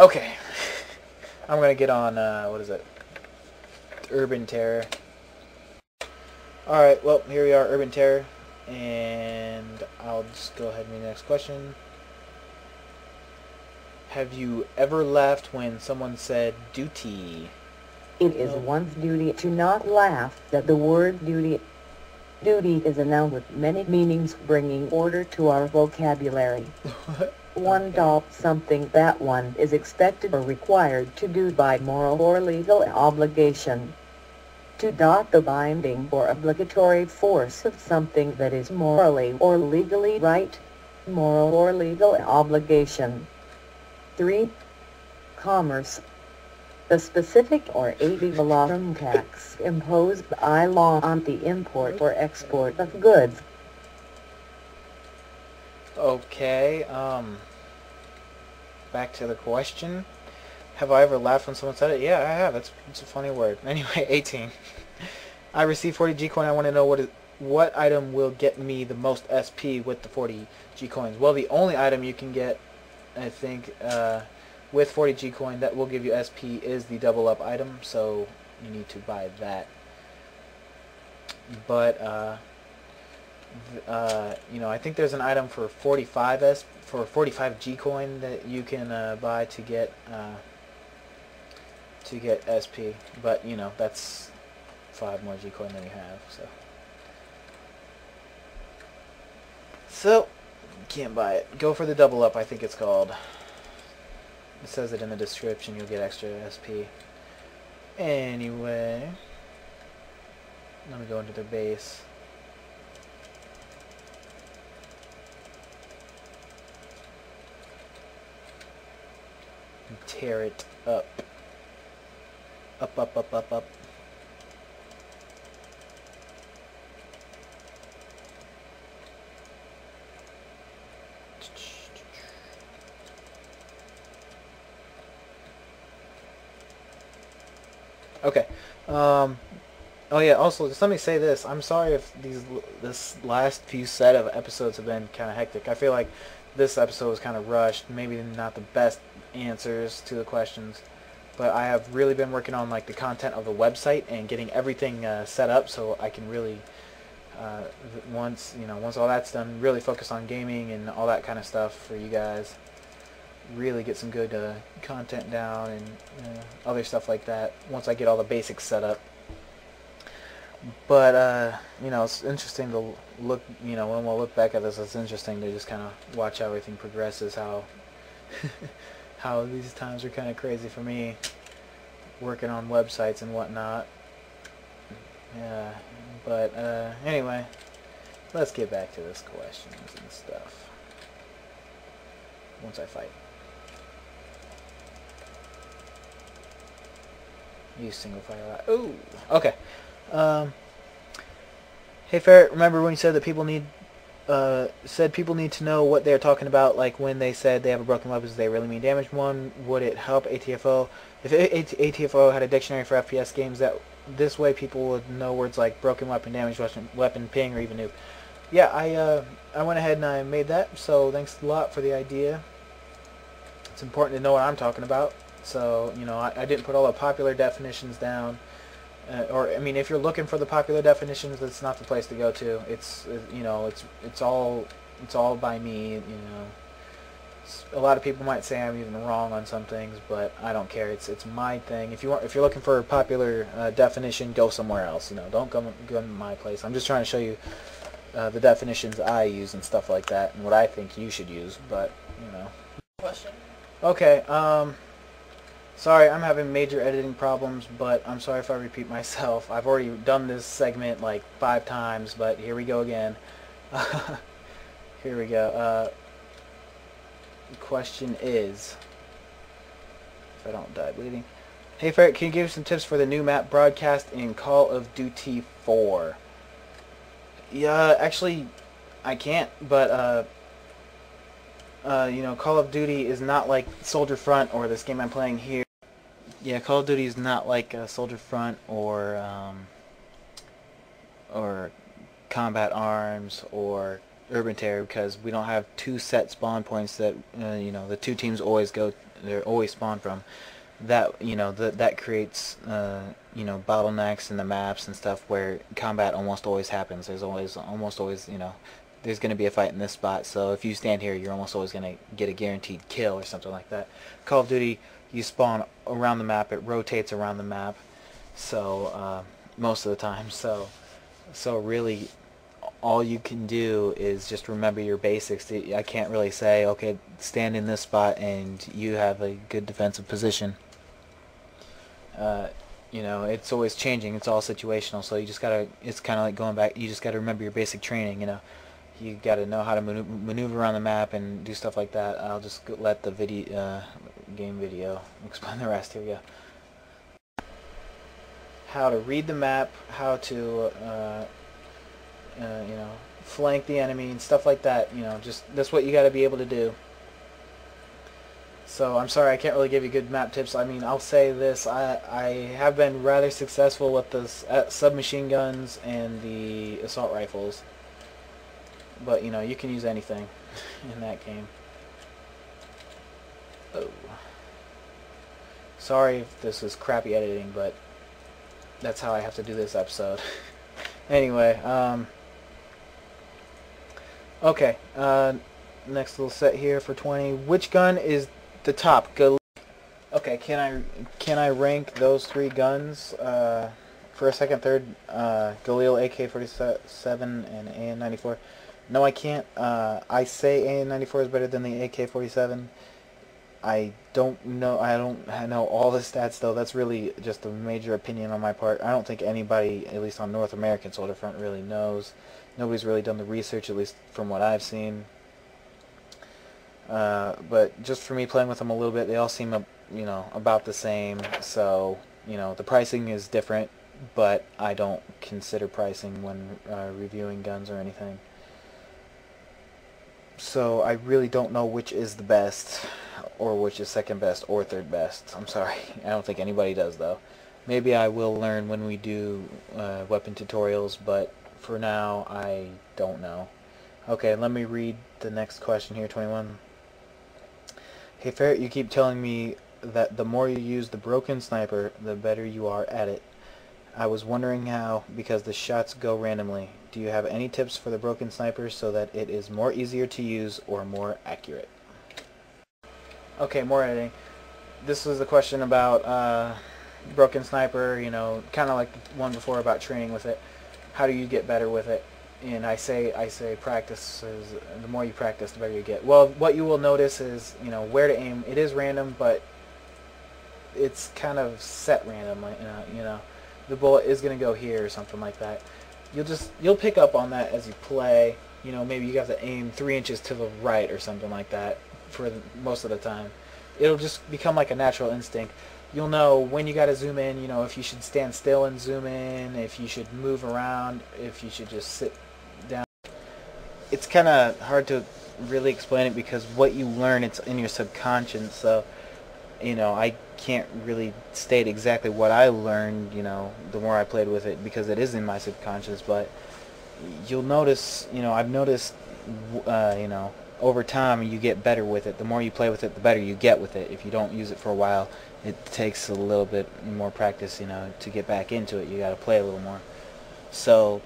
Okay. I'm going to get on, what is it? Urban Terror. Alright, well, here we are, Urban Terror. And I'll just go ahead and read the next question. Have you ever laughed when someone said duty? It is one's duty to not laugh at the word duty. Duty is a noun with many meanings, bringing order to our vocabulary. One does something that one is expected or required to do by moral or legal obligation. To dot the binding or obligatory force of something that is morally or legally right. Moral or legal obligation. 3. Commerce. The specific or ad valorem tax imposed by law on the import or export of goods. Okay, back to the question. Have I ever laughed when someone said it? Yeah, I have. It's a funny word. Anyway, 18. I received 40 G coin. I want to know what item will get me the most SP with the 40 G coins. Well, the only item you can get, I think, with 40 G coin that will give you SP is the double up item, so you need to buy that. But you know, I think there's an item for 45 G coin that you can buy to get SP. But you know, that's 5 more G coin than you have, so can't buy it. Go for the double up, I think it's called. It says it in the description. You'll get extra SP. Anyway, let me go into their base. And tear it up. Up, up, up, up, up. Okay. Oh yeah. Also, just let me say this. I'm sorry if this last few set of episodes have been kind of hectic. I feel like this episode was kind of rushed. Maybe not the best answers to the questions, but I have really been working on like the content of the website and getting everything set up so I can really once all that's done, really focus on gaming and all that kind of stuff for you guys. Really get some good content down and other stuff like that once I get all the basics set up. But you know, it's interesting to look, you know, when we'll look back at this, it's interesting to just kind of watch how everything progresses, how how these times are kind of crazy for me working on websites and whatnot. Yeah, but anyway, let's get back to this questions and stuff once I fight. Use single fire. Ooh, okay. Hey Ferret, remember when you said that people need to know what they're talking about, like when they said they have a broken weapon, do they really mean damage one? Would it help ATFO? If ATFO had a dictionary for FPS games, that this way people would know words like broken weapon, damaged weapon, ping, or even noob. Yeah, I went ahead and I made that, so thanks a lot for the idea. It's important to know what I'm talking about. So, you know, I didn't put all the popular definitions down. Or, I mean, if you're looking for the popular definitions, that's not the place to go to. It's, you know, it's all by me, you know. A lot of people might say I'm even wrong on some things, but I don't care. It's my thing. If you're looking for a popular definition, go somewhere else. You know, don't go to my place. I'm just trying to show you the definitions I use and stuff like that, and what I think you should use. But you know. Question. Okay. Sorry, I'm having major editing problems, but I'm sorry if I repeat myself. I've already done this segment like 5 times, but here we go again. Here we go. The question is, if I don't die bleeding. Hey Ferret, can you give some tips for the new map broadcast in Call of Duty 4? Yeah, actually, I can't, but you know, Call of Duty is not like Soldier Front or this game I'm playing here. Yeah, Call of Duty is not like Soldier Front or Combat Arms or Urban Terror, because we don't have 2 set spawn points that you know, the 2 teams always go they're always spawn from. That that creates bottlenecks in the maps and stuff where combat almost always happens. There's almost always there's going to be a fight in this spot, so if you stand here, you're almost always going to get a guaranteed kill or something like that. Call of Duty, you spawn around the map, it rotates around the map, so most of the time. So really, all you can do is just remember your basics. I can't really say, okay, stand in this spot and you have a good defensive position. It's always changing. It's all situational. So you just gotta. It's kind of like going back. You just gotta remember your basic training. You gotta know how to maneuver around the map and do stuff like that. I'll just let the game video explain the rest. Here we go. How to read the map. How to flank the enemy and stuff like that. Just that's what you gotta be able to do. So I'm sorry I can't really give you good map tips. I mean, I'll say this, I have been rather successful with the submachine guns and the assault rifles. But, you can use anything in that game. Oh. Sorry if this is crappy editing, but that's how I have to do this episode. Anyway, okay, next little set here for 20. Which gun is the top? Okay, can I rank those three guns? First, second, third. Galil, AK-47, and AN-94. No, I can't. I say AN-94 is better than the AK-47. I don't know. I don't know all the stats though. That's really just a major opinion on my part. I don't think anybody, at least on North American Soldier Front, really knows. Nobody's really done the research, at least from what I've seen. But just for me playing with them a little bit, they all seem, about the same. So, the pricing is different, but I don't consider pricing when reviewing guns or anything. So I really don't know which is the best, or which is second best, or third best. I'm sorry. I don't think anybody does, though. Maybe I will learn when we do weapon tutorials, but for now, I don't know. Okay, let me read the next question here, 21. Hey Ferret, you keep telling me that the more you use the broken sniper, the better you are at it. I was wondering how, because the shots go randomly. Do you have any tips for the broken sniper so that it is more easier to use or more accurate? Okay, more editing. This was a question about broken sniper, kind of like the one before about training with it. How do you get better with it? And I say practice is, the more you practice, the better you get. Well, what you will notice is, where to aim. It is random, but it's kind of set random. The bullet is going to go here or something like that. You'll pick up on that as you play. Maybe you have to aim 3 inches to the right or something like that for most of the time. It'll just become like a natural instinct. You'll know when you got to zoom in, if you should stand still and zoom in, if you should move around, if you should just sit down. It's kind of hard to really explain it because what you learn, it's in your subconscious, so I can't really state exactly what I learned, the more I played with it, because it is in my subconscious. But you'll notice, I've noticed, over time you get better with it. The more you play with it, the better you get with it. If you don't use it for a while, it takes a little bit more practice, to get back into it. You got to play a little more. So